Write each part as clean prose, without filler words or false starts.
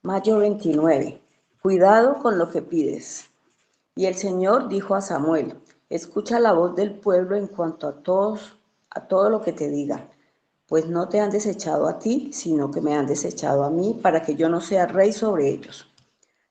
Mayo 29. Cuidado con lo que pides. Y el Señor dijo a Samuel: escucha la voz del pueblo en cuanto a todo lo que te digan, pues no te han desechado a ti, sino que me han desechado a mí, para que yo no sea rey sobre ellos.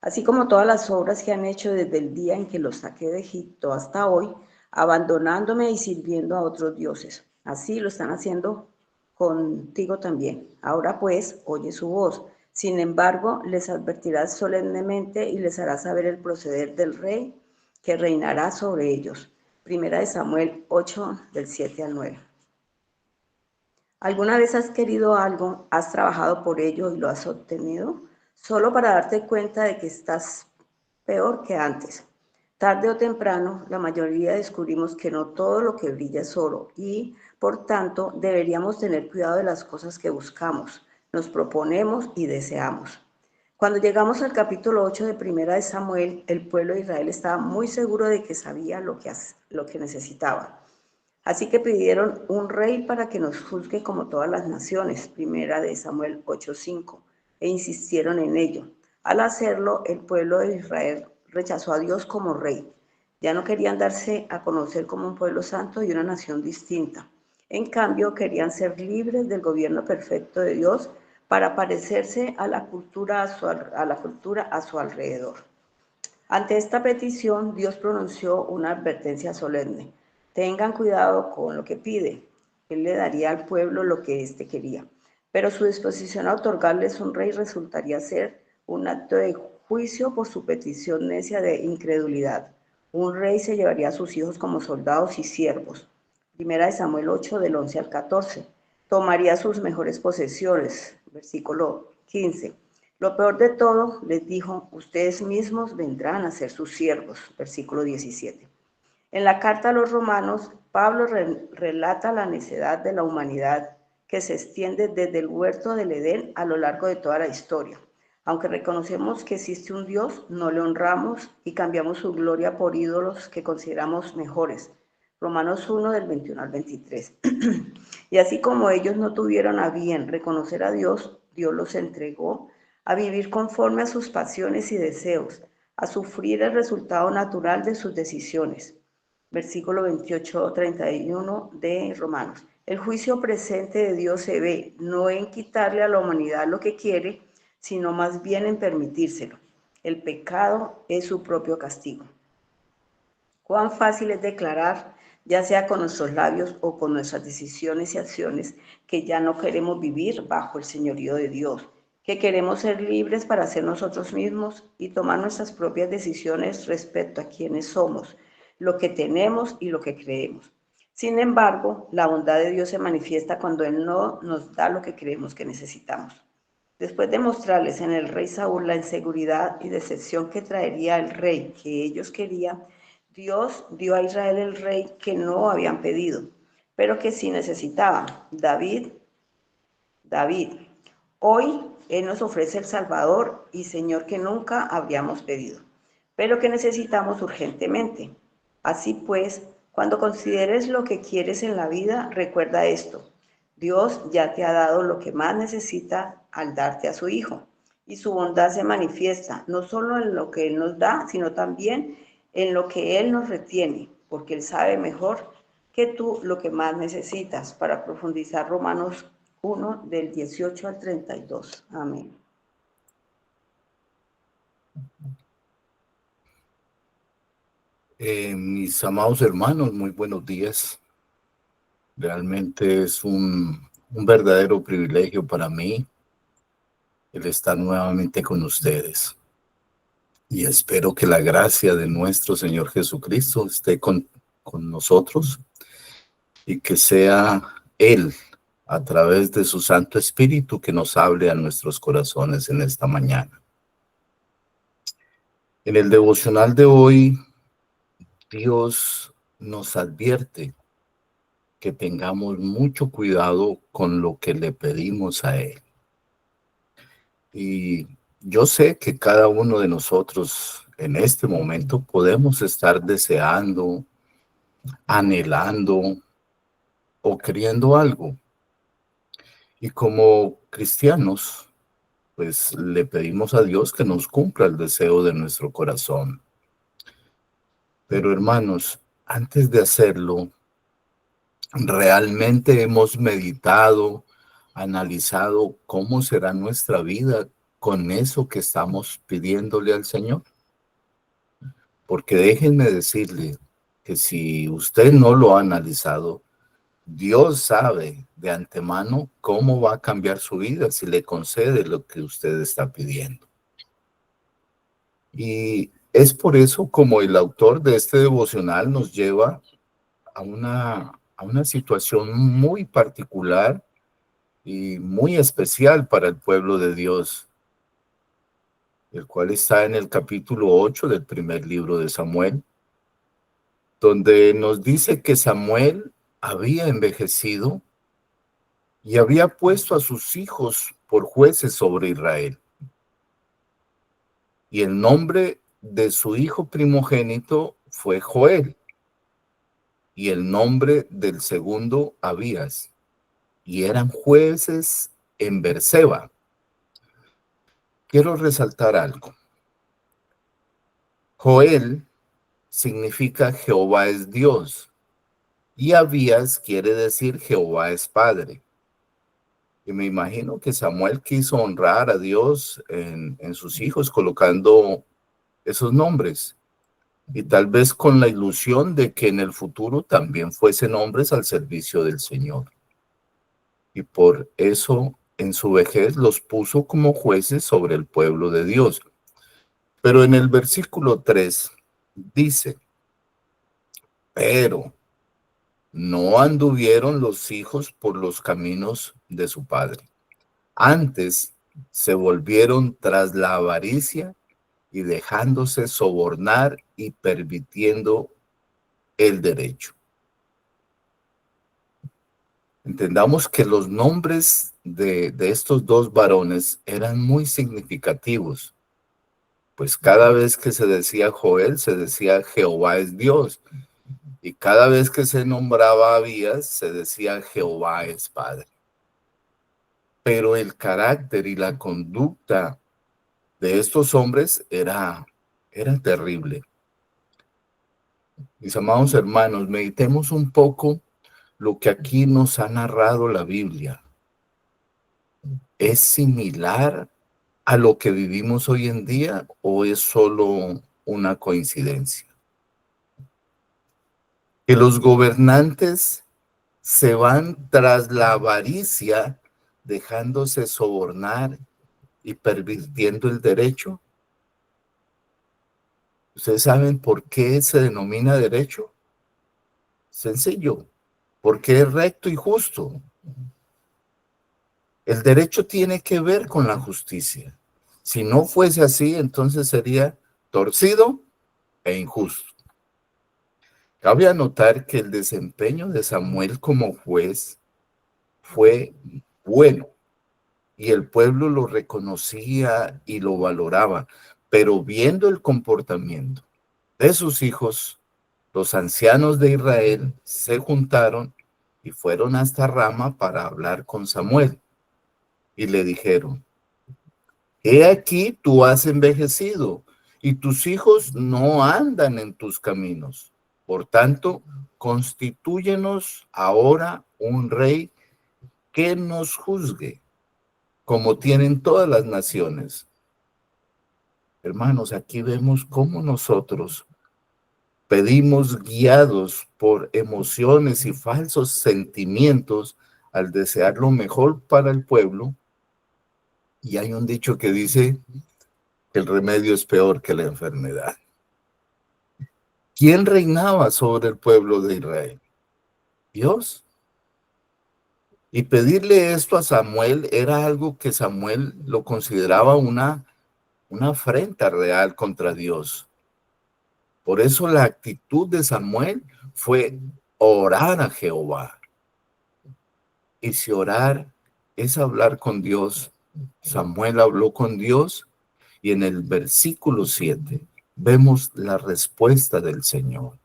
Así como todas las obras que han hecho desde el día en que los saqué de Egipto hasta hoy, abandonándome y sirviendo a otros dioses. Así lo están haciendo contigo también. Ahora pues, oye su voz. Sin embargo, les advertirás solemnemente y les harás saber el proceder del rey que reinará sobre ellos. Primera de Samuel 8, del 7 al 9. ¿Alguna vez has querido algo, has trabajado por ello y lo has obtenido? Solo para darte cuenta de que estás peor que antes. Tarde o temprano, la mayoría descubrimos que no todo lo que brilla es oro y, por tanto, deberíamos tener cuidado de las cosas que buscamos, nos proponemos y deseamos. Cuando llegamos al capítulo 8 de Primera de Samuel, el pueblo de Israel estaba muy seguro de que sabía lo que necesitaba. Así que pidieron un rey para que nos juzgue como todas las naciones, Primera de Samuel 8:5, e insistieron en ello. Al hacerlo, el pueblo de Israel rechazó a Dios como rey. Ya no querían darse a conocer como un pueblo santo y una nación distinta. En cambio, querían ser libres del gobierno perfecto de Dios para parecerse a la cultura a su alrededor. Ante esta petición, Dios pronunció una advertencia solemne: tengan cuidado con lo que pide. Él le daría al pueblo lo que éste quería, pero su disposición a otorgarles un rey resultaría ser un acto de juicio por su petición necia de incredulidad. Un rey se llevaría a sus hijos como soldados y siervos. Primera de Samuel 8, del 11 al 14. Tomaría sus mejores posesiones. Versículo 15. Lo peor de todo, les dijo, ustedes mismos vendrán a ser sus siervos. Versículo 17. En la carta a los romanos, Pablo relata la necedad de la humanidad que se extiende desde el huerto del Edén a lo largo de toda la historia. Aunque reconocemos que existe un Dios, no le honramos y cambiamos su gloria por ídolos que consideramos mejores. Romanos 1, del 21 al 23. Y así como ellos no tuvieron a bien reconocer a Dios, Dios los entregó a vivir conforme a sus pasiones y deseos, a sufrir el resultado natural de sus decisiones. Versículo 28-31 de Romanos. El juicio presente de Dios se ve no en quitarle a la humanidad lo que quiere, sino más bien en permitírselo. El pecado es su propio castigo. Cuán fácil es declarar, ya sea con nuestros labios o con nuestras decisiones y acciones, que ya no queremos vivir bajo el señorío de Dios, que queremos ser libres para ser nosotros mismos y tomar nuestras propias decisiones respecto a quiénes somos, lo que tenemos y lo que creemos. Sin embargo, la bondad de Dios se manifiesta cuando Él no nos da lo que creemos que necesitamos. Después de mostrarles en el rey Saúl la inseguridad y decepción que traería el rey que ellos querían, Dios dio a Israel el rey que no habían pedido, pero que sí necesitaban, David. Hoy Él nos ofrece el Salvador y Señor que nunca habríamos pedido, pero que necesitamos urgentemente. Así pues, cuando consideres lo que quieres en la vida, recuerda esto: Dios ya te ha dado lo que más necesita al darte a su Hijo, y su bondad se manifiesta no solo en lo que Él nos da, sino también en lo que Él nos retiene, porque Él sabe mejor que tú lo que más necesitas. Para profundizar, Romanos 1, del 18 al 32. Amén. Mis amados hermanos, muy buenos días. Realmente es un verdadero privilegio para mí el estar nuevamente con ustedes. Y espero que la gracia de nuestro Señor Jesucristo esté con nosotros y que sea Él, a través de su Santo Espíritu, que nos hable a nuestros corazones en esta mañana. En el devocional de hoy, Dios nos advierte que tengamos mucho cuidado con lo que le pedimos a Él. Y yo sé que cada uno de nosotros en este momento podemos estar deseando, anhelando o queriendo algo. Y como cristianos pues le pedimos a Dios que nos cumpla el deseo de nuestro corazón. Pero hermanos, antes de hacerlo, realmente hemos meditado, analizado cómo será nuestra vida con eso que estamos pidiéndole al Señor. Porque déjenme decirle que si usted no lo ha analizado, Dios sabe de antemano cómo va a cambiar su vida si le concede lo que usted está pidiendo. Y es por eso como el autor de este devocional nos lleva a una situación muy particular y muy especial para el pueblo de Dios, el cual está en el capítulo 8 del primer libro de Samuel, donde nos dice que Samuel había envejecido y había puesto a sus hijos por jueces sobre Israel. Y el nombre de su hijo primogénito fue Joel, y el nombre del segundo Abías, y eran jueces en Berseba. Quiero resaltar algo. Joel significa Jehová es Dios, y Abías quiere decir Jehová es Padre. Y me imagino que Samuel quiso honrar a Dios en sus hijos colocando esos nombres, y tal vez con la ilusión de que en el futuro también fuesen hombres al servicio del Señor. Y por eso en su vejez los puso como jueces sobre el pueblo de Dios. Pero en el versículo 3 dice, pero no anduvieron los hijos por los caminos de su padre. Antes se volvieron tras la avaricia y dejándose sobornar y pervirtiendo el derecho. Entendamos que los nombres de estos dos varones eran muy significativos, pues cada vez que se decía Joel, se decía Jehová es Dios, y cada vez que se nombraba Abías, se decía Jehová es Padre. Pero el carácter y la conducta de estos hombres era terrible. Mis amados hermanos, meditemos un poco lo que aquí nos ha narrado la Biblia. ¿Es similar a lo que vivimos hoy en día o es solo una coincidencia? Que los gobernantes se van tras la avaricia, dejándose sobornar y pervirtiendo el derecho. ¿Ustedes saben por qué se denomina derecho? Sencillo, porque es recto y justo. El derecho tiene que ver con la justicia. Si no fuese así, entonces sería torcido e injusto. Cabe anotar que el desempeño de Samuel como juez fue bueno y el pueblo lo reconocía y lo valoraba, pero viendo el comportamiento de sus hijos, los ancianos de Israel se juntaron y fueron hasta Rama para hablar con Samuel y le dijeron: he aquí tú has envejecido y tus hijos no andan en tus caminos. Por tanto, constitúyenos ahora un rey que nos juzgue, como tienen todas las naciones. Hermanos, aquí vemos cómo nosotros pedimos guiados por emociones y falsos sentimientos al desear lo mejor para el pueblo. Y hay un dicho que dice que el remedio es peor que la enfermedad. ¿Quién reinaba sobre el pueblo de Israel? Dios. Y pedirle esto a Samuel era algo que Samuel lo consideraba una afrenta real contra Dios. Por eso la actitud de Samuel fue orar a Jehová. Y si orar es hablar con Dios, Samuel habló con Dios y en el versículo 7 vemos la respuesta del Señor.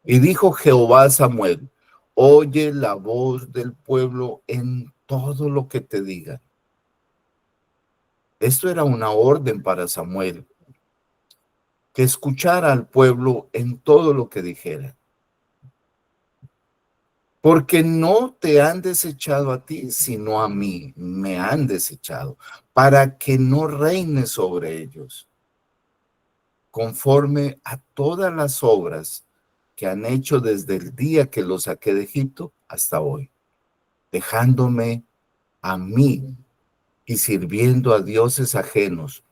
Y dijo Jehová a Samuel: oye la voz del pueblo en todo lo que te diga. Esto era una orden para Samuel, que escuchara al pueblo en todo lo que dijera. Porque no te han desechado a ti, sino a mí me han desechado, para que no reines sobre ellos, conforme a todas las obras que han hecho desde el día que los saqué de Egipto hasta hoy, dejándome a mí y sirviendo a dioses ajenos.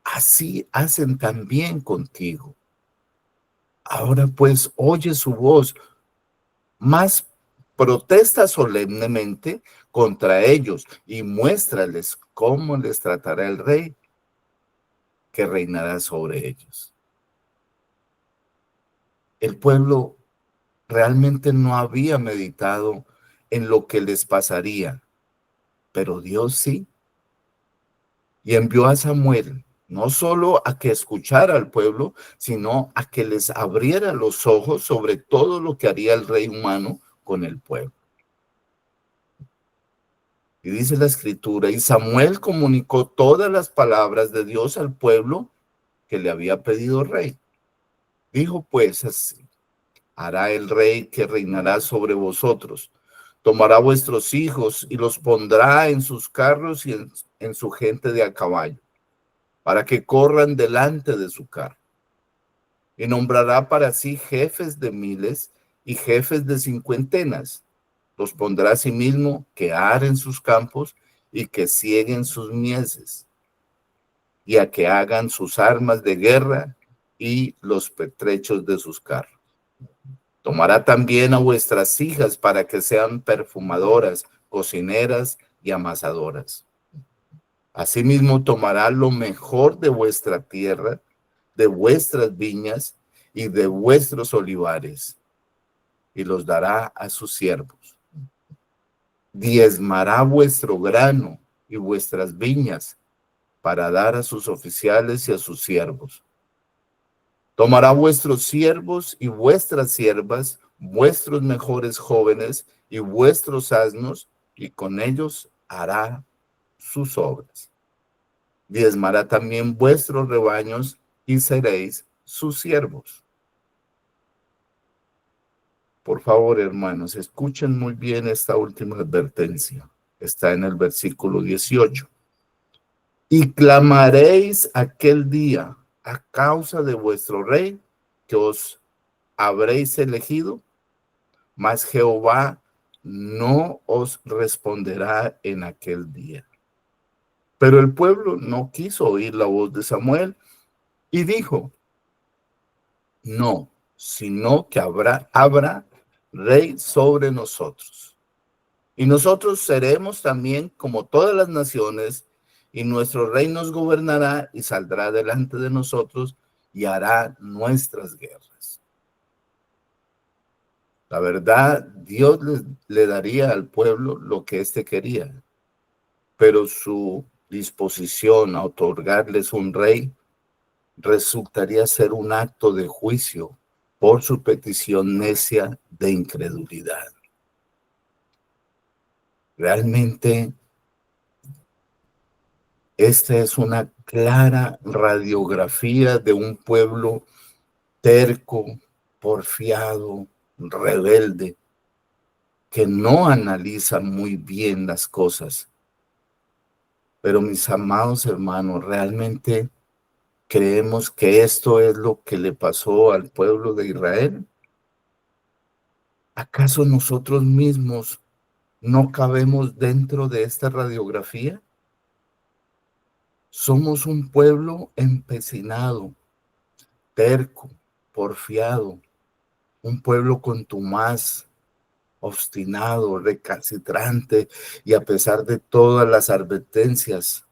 Así hacen también contigo. Ahora pues oye su voz, más protesta solemnemente contra ellos y muéstrales cómo les tratará el rey que reinará sobre ellos. El pueblo realmente no había meditado en lo que les pasaría, pero Dios sí, y envió a Samuel no solo a que escuchara al pueblo, sino a que les abriera los ojos sobre todo lo que haría el rey humano con el pueblo. Y dice la escritura, y Samuel comunicó todas las palabras de Dios al pueblo que le había pedido rey. Dijo pues así, hará el rey que reinará sobre vosotros. Tomará vuestros hijos y los pondrá en sus carros y en su gente de a caballo, para que corran delante de su carro. Y nombrará para sí jefes de miles y jefes de cincuentenas. Los pondrá a sí mismo que aren sus campos y que cieguen sus mieses, y a que hagan sus armas de guerra y los pertrechos de sus carros. Tomará también a vuestras hijas para que sean perfumadoras, cocineras y amasadoras. Asimismo tomará lo mejor de vuestra tierra, de vuestras viñas y de vuestros olivares, y los dará a sus siervos. Diezmará vuestro grano y vuestras viñas para dar a sus oficiales y a sus siervos. Tomará vuestros siervos y vuestras siervas, vuestros mejores jóvenes y vuestros asnos, y con ellos hará sus obras. Diezmará también vuestros rebaños y seréis sus siervos. Por favor, hermanos, escuchen muy bien esta última advertencia. Está en el versículo 18. Y clamaréis aquel día a causa de vuestro rey que os habréis elegido, mas Jehová no os responderá en aquel día. Pero el pueblo no quiso oír la voz de Samuel y dijo, no, sino que habrá rey sobre nosotros. Y nosotros seremos también como todas las naciones, y nuestro rey nos gobernará y saldrá delante de nosotros y hará nuestras guerras. La verdad, Dios le daría al pueblo lo que éste quería, pero su disposición a otorgarles un rey resultaría ser un acto de juicio por su petición necia de incredulidad. Realmente, esta es una clara radiografía de un pueblo terco, porfiado, rebelde, que no analiza muy bien las cosas. Pero mis amados hermanos, realmente creemos que esto es lo que le pasó al pueblo de Israel. ¿Acaso nosotros mismos no cabemos dentro de esta radiografía? Somos un pueblo empecinado, terco, porfiado, un pueblo contumaz, obstinado, recalcitrante, y a pesar de todas las advertencias.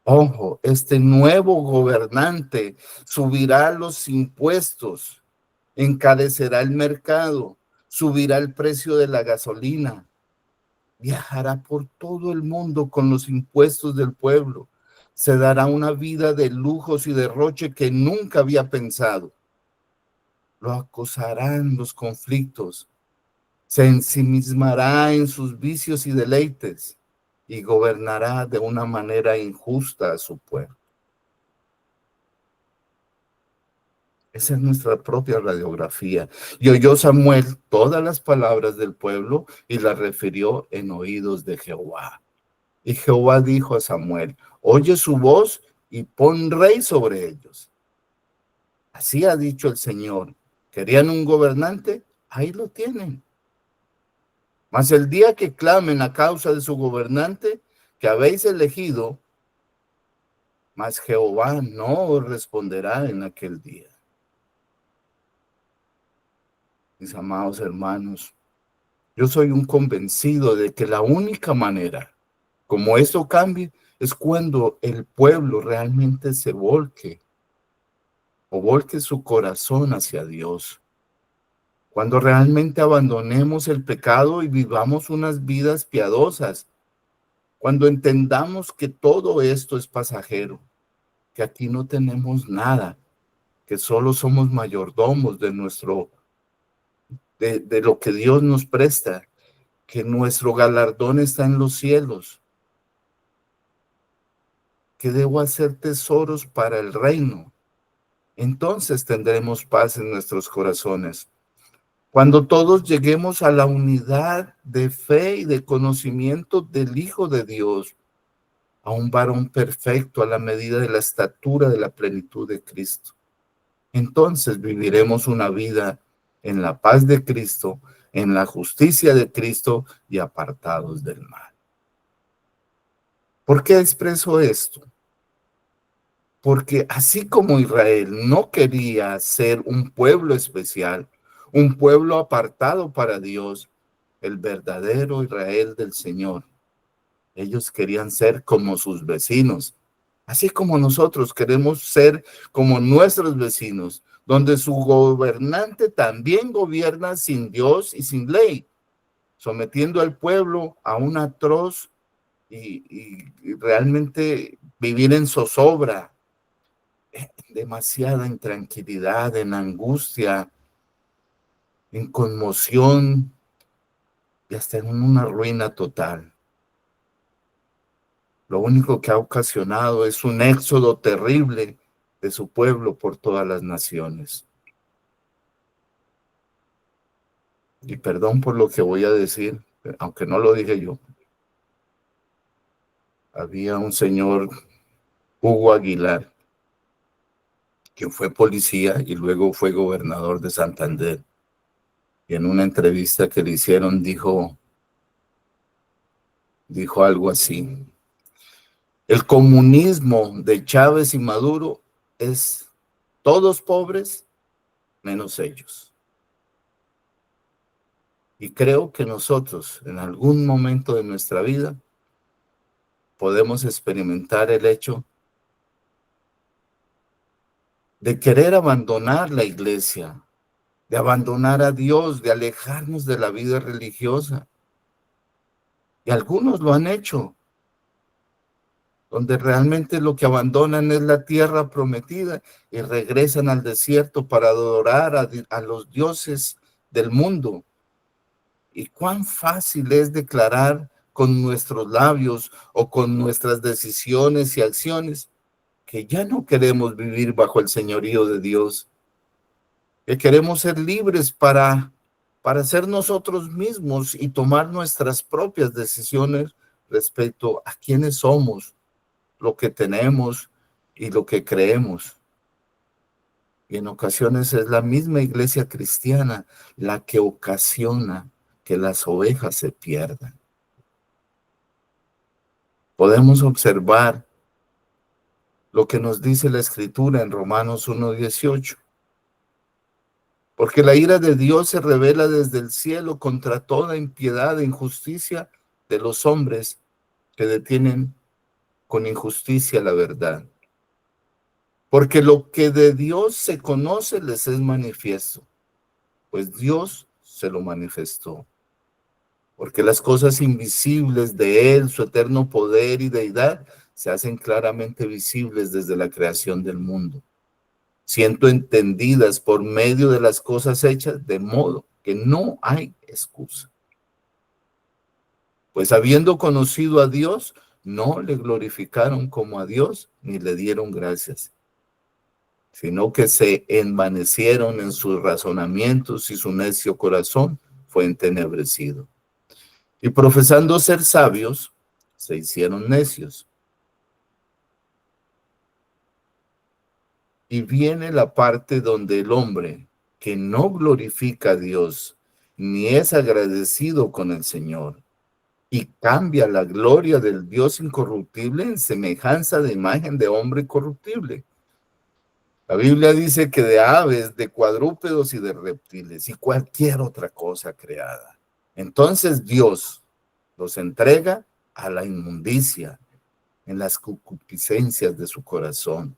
Ojo, este nuevo gobernante subirá los impuestos, encarecerá el mercado, subirá el precio de la gasolina, viajará por todo el mundo con los impuestos del pueblo, se dará una vida de lujos y derroche que nunca había pensado. Lo acosarán los conflictos, se ensimismará en sus vicios y deleites. y gobernará de una manera injusta a su pueblo. Esa es nuestra propia radiografía. Y oyó Samuel todas las palabras del pueblo y las refirió en oídos de Jehová. Y Jehová dijo a Samuel: oye su voz y pon rey sobre ellos. Así ha dicho el Señor. ¿Querían un gobernante? Ahí lo tienen. Mas el día que clamen a causa de su gobernante que habéis elegido, mas Jehová no os responderá en aquel día. Mis amados hermanos, yo soy un convencido de que la única manera como esto cambie es cuando el pueblo realmente se volque o volque su corazón hacia Dios. Cuando realmente abandonemos el pecado y vivamos unas vidas piadosas. Cuando entendamos que todo esto es pasajero, que aquí no tenemos nada, que solo somos mayordomos de lo que Dios nos presta, que nuestro galardón está en los cielos, que debo hacer tesoros para el reino. Entonces tendremos paz en nuestros corazones. Cuando todos lleguemos a la unidad de fe y de conocimiento del Hijo de Dios, a un varón perfecto a la medida de la estatura de la plenitud de Cristo. Entonces viviremos una vida en la paz de Cristo, en la justicia de Cristo y apartados del mal. ¿Por qué expreso esto? Porque así como Israel no quería ser un pueblo especial, un pueblo apartado para Dios, el verdadero Israel del Señor, ellos querían ser como sus vecinos, así como nosotros queremos ser como nuestros vecinos, donde su gobernante también gobierna sin Dios y sin ley, sometiendo al pueblo a un atroz y realmente vivir en zozobra, demasiada intranquilidad, en angustia, en conmoción y hasta en una ruina total. Lo único que ha ocasionado es un éxodo terrible de su pueblo por todas las naciones. Y perdón por lo que voy a decir, aunque no lo dije yo. Había un señor, Hugo Aguilar, quien fue policía y luego fue gobernador de Santander. Y en una entrevista que le hicieron dijo algo así: el comunismo de Chávez y Maduro es todos pobres menos ellos. Y creo que nosotros en algún momento de nuestra vida podemos experimentar el hecho de querer abandonar la iglesia, de abandonar a Dios, de alejarnos de la vida religiosa. Y algunos lo han hecho, donde realmente lo que abandonan es la tierra prometida y regresan al desierto para adorar a los dioses del mundo. Y cuán fácil es declarar con nuestros labios o con nuestras decisiones y acciones que ya no queremos vivir bajo el señorío de Dios, que queremos ser libres para ser nosotros mismos y tomar nuestras propias decisiones respecto a quiénes somos, lo que tenemos y lo que creemos. Y en ocasiones es la misma iglesia cristiana la que ocasiona que las ovejas se pierdan. Podemos observar lo que nos dice la Escritura en Romanos 1:18. Porque la ira de Dios se revela desde el cielo contra toda impiedad e injusticia de los hombres que detienen con injusticia la verdad. Porque lo que de Dios se conoce les es manifiesto, pues Dios se lo manifestó. Porque las cosas invisibles de Él, su eterno poder y deidad, se hacen claramente visibles desde la creación del mundo, siendo entendidas por medio de las cosas hechas, de modo que no hay excusa. Pues habiendo conocido a Dios, no le glorificaron como a Dios, ni le dieron gracias, sino que se envanecieron en sus razonamientos y su necio corazón fue entenebrecido. Y profesando ser sabios, se hicieron necios. Y viene la parte donde el hombre que no glorifica a Dios, ni es agradecido con el Señor, y cambia la gloria del Dios incorruptible en semejanza de imagen de hombre corruptible. La Biblia dice que de aves, de cuadrúpedos y de reptiles y cualquier otra cosa creada. Entonces Dios los entrega a la inmundicia en las concupiscencias de su corazón.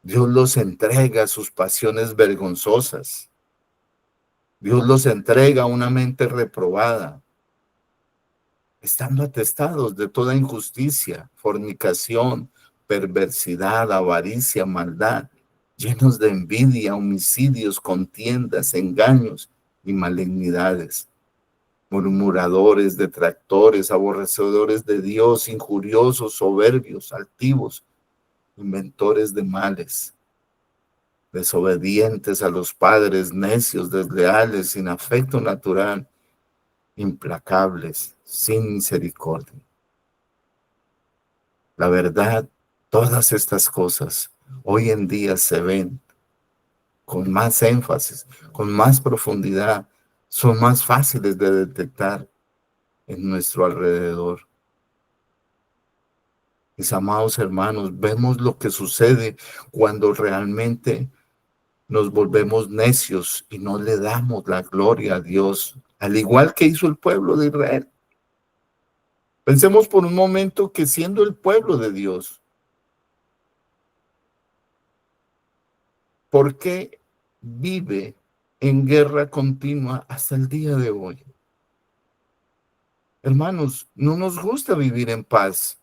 Dios los entrega a sus pasiones vergonzosas. Dios los entrega a una mente reprobada, estando atestados de toda injusticia, fornicación, perversidad, avaricia, maldad, llenos de envidia, homicidios, contiendas, engaños y malignidades, murmuradores, detractores, aborrecedores de Dios, injuriosos, soberbios, altivos, inventores de males, desobedientes a los padres, necios, desleales, sin afecto natural, implacables, sin misericordia. La verdad, todas estas cosas hoy en día se ven con más énfasis, con más profundidad, son más fáciles de detectar en nuestro alrededor. Mis amados hermanos, vemos lo que sucede cuando realmente nos volvemos necios y no le damos la gloria a Dios, al igual que hizo el pueblo de Israel. Pensemos por un momento que siendo el pueblo de Dios, ¿por qué vive en guerra continua hasta el día de hoy? Hermanos, no nos gusta vivir en paz.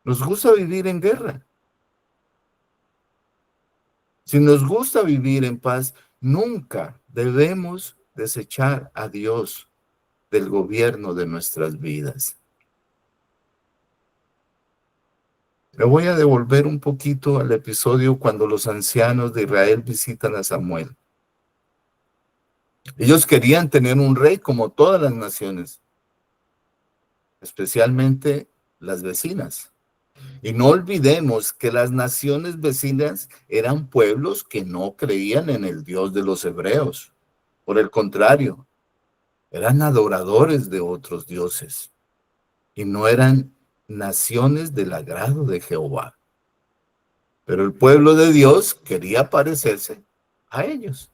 Nos gusta vivir en guerra. Si nos gusta vivir en paz, nunca debemos desechar a Dios del gobierno de nuestras vidas. Me voy a devolver un poquito al episodio cuando los ancianos de Israel visitan a Samuel. Ellos querían tener un rey como todas las naciones, especialmente las vecinas. Y no olvidemos que las naciones vecinas eran pueblos que no creían en el Dios de los hebreos. Por el contrario, eran adoradores de otros dioses y no eran naciones del agrado de Jehová. Pero el pueblo de Dios quería parecerse a ellos.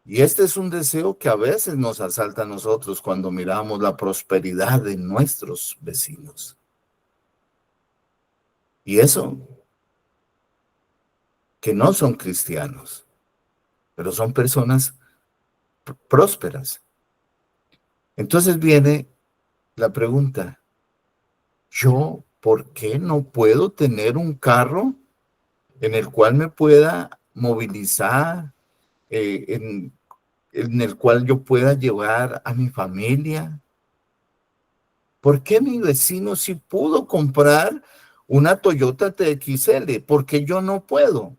Y este es un deseo que a veces nos asalta a nosotros cuando miramos la prosperidad de nuestros vecinos. Y eso, que no son cristianos, pero son personas prósperas. Entonces viene la pregunta, ¿yo por qué no puedo tener un carro en el cual me pueda movilizar, en el cual yo pueda llevar a mi familia? ¿Por qué mi vecino sí pudo comprar una Toyota TXL? ¿Por qué yo no puedo?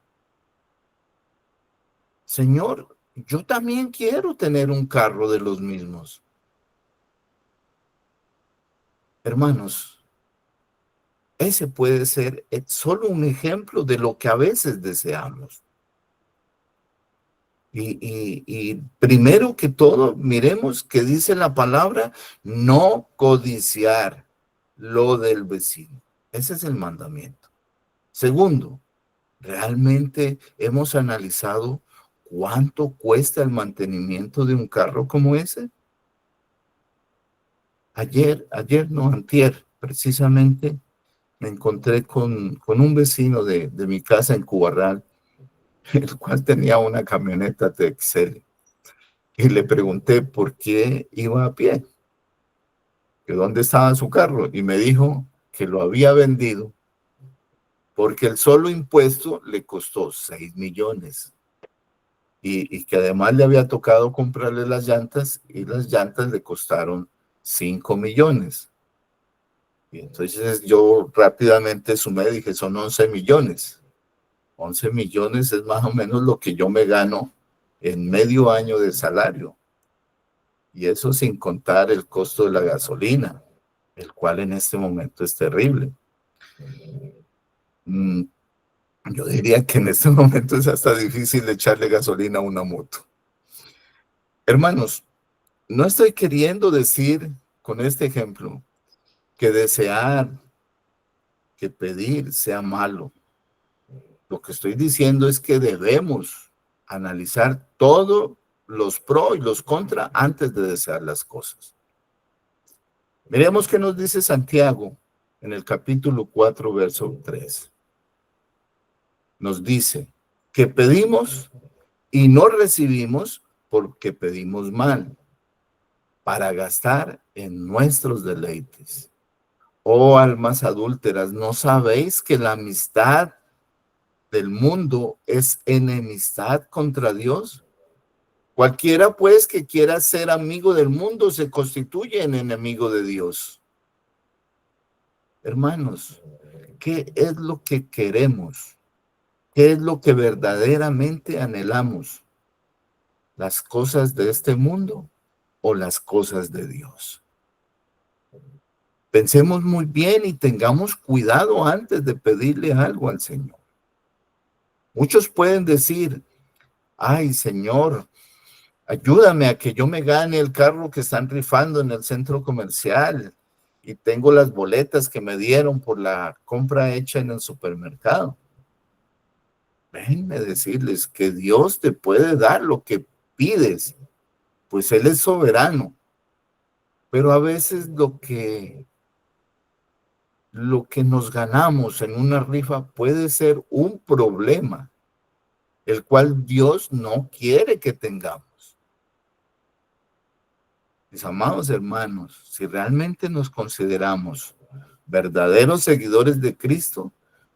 Señor, yo también quiero tener un carro de los mismos. Hermanos, ese puede ser solo un ejemplo de lo que a veces deseamos. Y primero que todo, miremos que dice la palabra, no codiciar lo del vecino. Ese es el mandamiento. Segundo, ¿realmente hemos analizado cuánto cuesta el mantenimiento de un carro como ese? Antier, precisamente, me encontré con un vecino de mi casa en Cubarral, el cual tenía una camioneta Texel, y le pregunté por qué iba a pie, que dónde estaba su carro, y me dijo que lo había vendido porque el solo impuesto le costó 6 millones. y que además le había tocado comprarle las llantas y las llantas le costaron 5 millones. Y entonces yo rápidamente sumé, dije, son 11 millones. 11 millones es más o menos lo que yo me gano en medio año de salario. Y eso sin contar el costo de la gasolina, el cual en este momento es terrible. Yo diría que en este momento es hasta difícil echarle gasolina a una moto. Hermanos, no estoy queriendo decir con este ejemplo que desear, que pedir sea malo. Lo que estoy diciendo es que debemos analizar todos los pros y los contra antes de desear las cosas. Miremos qué nos dice Santiago en el capítulo 4, verso 3. Nos dice que pedimos y no recibimos porque pedimos mal, para gastar en nuestros deleites. Oh almas adúlteras, ¿no sabéis que la amistad del mundo es enemistad contra Dios? Cualquiera pues que quiera ser amigo del mundo se constituye en enemigo de Dios. Hermanos, ¿qué es lo que queremos? ¿Qué es lo que verdaderamente anhelamos? ¿Las cosas de este mundo o las cosas de Dios? Pensemos muy bien y tengamos cuidado antes de pedirle algo al Señor. Muchos pueden decir, ay Señor, ayúdame a que yo me gane el carro que están rifando en el centro comercial y tengo las boletas que me dieron por la compra hecha en el supermercado. Déjenme decirles que Dios te puede dar lo que pides, pues Él es soberano. Pero a veces lo que nos ganamos en una rifa puede ser un problema, el cual Dios no quiere que tengamos. Mis amados hermanos, si realmente nos consideramos verdaderos seguidores de Cristo,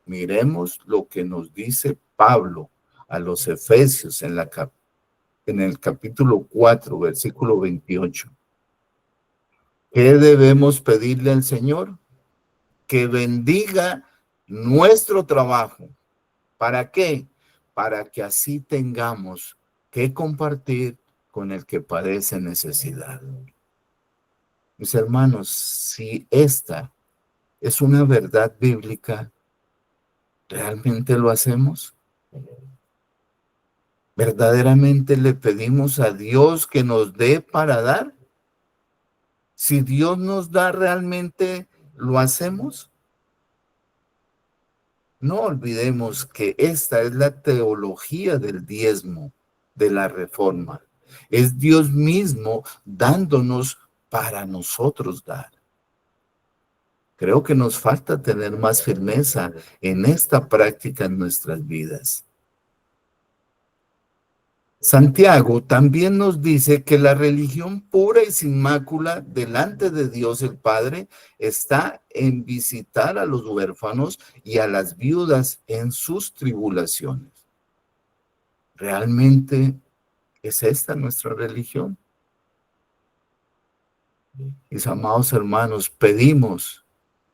miremos lo que nos dice Pablo a los Efesios en el capítulo 4, versículo 28. ¿Qué debemos pedirle al Señor? Que bendiga nuestro trabajo. ¿Para qué? Para que así tengamos que compartir con el que padece necesidad. Mis hermanos, si esta es una verdad bíblica, ¿realmente lo hacemos? ¿Verdaderamente le pedimos a Dios que nos dé para dar? Si Dios nos da, ¿realmente lo hacemos? No olvidemos que esta es la teología del diezmo, de la reforma. Es Dios mismo dándonos para nosotros dar. Creo que nos falta tener más firmeza en esta práctica en nuestras vidas. Santiago también nos dice que la religión pura y sin mácula delante de Dios el Padre está en visitar a los huérfanos y a las viudas en sus tribulaciones. ¿Realmente es esta nuestra religión? Mis amados hermanos, pedimos.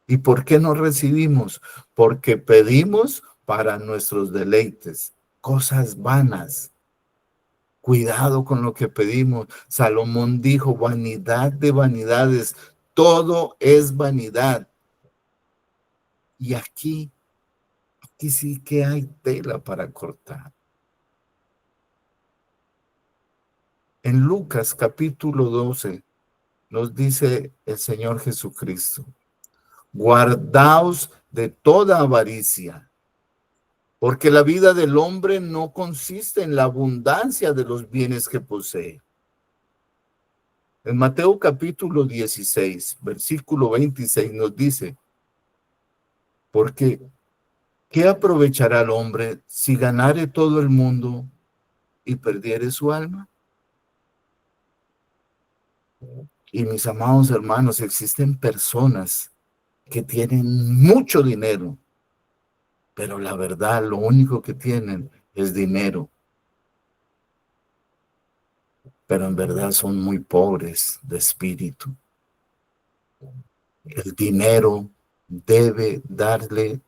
¿Y por qué no recibimos? Porque pedimos para nuestros deleites, cosas vanas. Cuidado con lo que pedimos. Salomón dijo, vanidad de vanidades, todo es vanidad. Y aquí sí que hay tela para cortar. En Lucas capítulo 12 nos dice el Señor Jesucristo, guardaos de toda avaricia, porque la vida del hombre no consiste en la abundancia de los bienes que posee. En Mateo capítulo 16, versículo 26 nos dice, porque ¿qué aprovechará el hombre si ganare todo el mundo y perdiere su alma? Y mis amados hermanos, existen personas que tienen mucho dinero, pero la verdad, lo único que tienen es dinero. pero en verdad son muy pobres de espíritu. El dinero debe dársele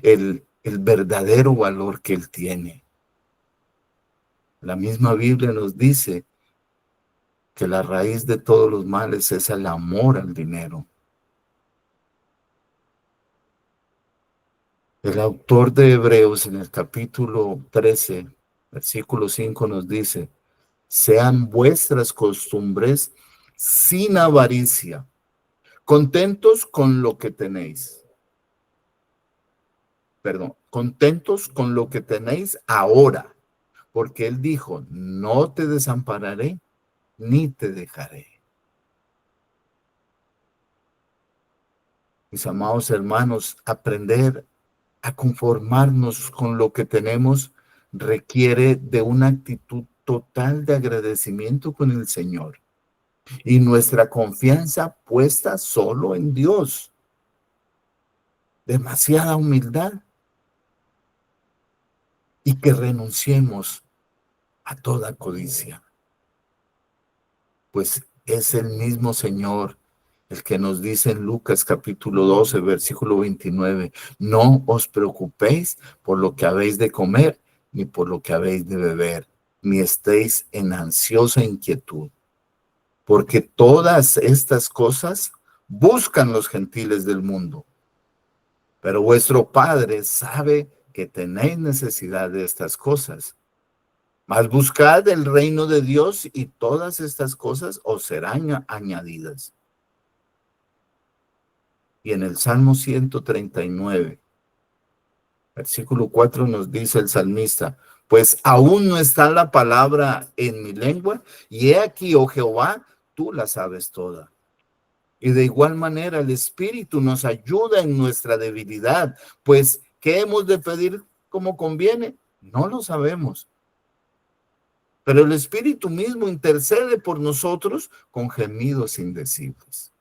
el verdadero valor que él tiene. La misma Biblia nos dice que la raíz de todos los males es el amor al dinero. El autor de Hebreos en el capítulo 13, versículo 5 nos dice: sean vuestras costumbres sin avaricia, contentos con lo que tenéis. Perdón, contentos con lo que tenéis ahora, porque él dijo: no te desampararé ni te dejaré. Mis amados hermanos, aprender a conformarnos con lo que tenemos requiere de una actitud total de agradecimiento con el Señor y nuestra confianza puesta solo en Dios. Demasiada humildad y que renunciemos a toda codicia, pues es el mismo Señor el que nos dice en Lucas capítulo 12, versículo 29, no os preocupéis por lo que habéis de comer, ni por lo que habéis de beber, ni estéis en ansiosa inquietud, porque todas estas cosas buscan los gentiles del mundo, pero vuestro Padre sabe que tenéis necesidad de estas cosas. Mas buscad el reino de Dios y todas estas cosas os serán añadidas. Y en el Salmo 139, versículo 4 nos dice el salmista: pues aún no está la palabra en mi lengua, y he aquí, oh Jehová, tú la sabes toda. Y de igual manera el Espíritu nos ayuda en nuestra debilidad, pues ¿qué hemos de pedir como conviene? No lo sabemos. Pero el Espíritu mismo intercede por nosotros con gemidos indecibles.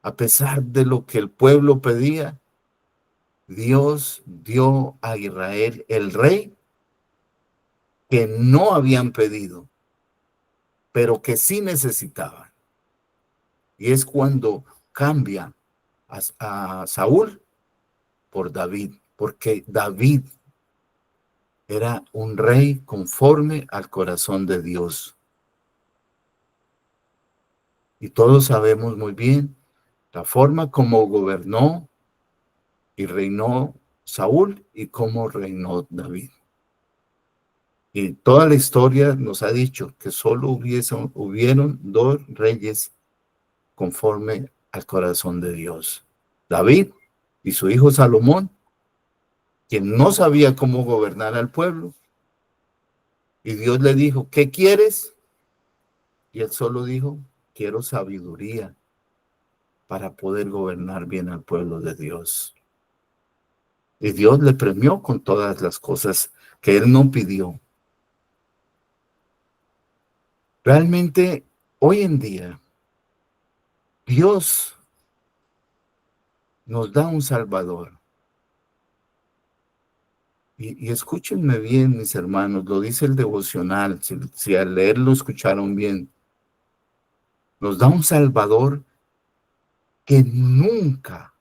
A pesar de lo que el pueblo pedía, Dios dio a Israel el rey que no habían pedido, pero que sí necesitaban. Y es cuando cambia a Saúl por David, porque David era un rey conforme al corazón de Dios. Y todos sabemos muy bien la forma como gobernó y reinó Saúl y cómo reinó David. Y toda la historia nos ha dicho que solo hubieron dos reyes conforme al corazón de Dios: David y su hijo Salomón, quien no sabía cómo gobernar al pueblo. Y Dios le dijo: ¿qué quieres? Y él solo dijo: quiero sabiduría para poder gobernar bien al pueblo de Dios. Y Dios le premió con todas las cosas que él no pidió. Realmente, hoy en día, Dios nos da un Salvador. Y escúchenme bien, mis hermanos, lo dice el devocional, si al leerlo escucharon bien. Nos da un Salvador que nunca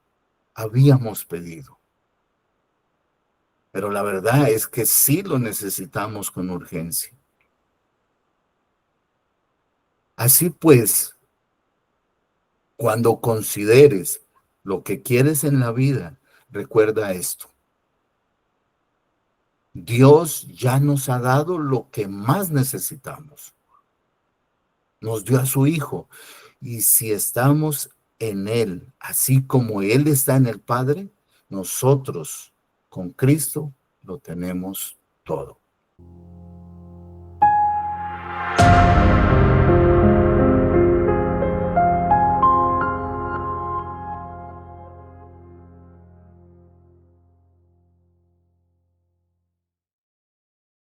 habíamos pedido. Pero la verdad es que sí lo necesitamos con urgencia. Así pues, cuando consideres lo que quieres en la vida, recuerda esto: Dios ya nos ha dado lo que más necesitamos. Nos dio a su Hijo. Y si estamos en Él, así como Él está en el Padre, nosotros con Cristo lo tenemos todo.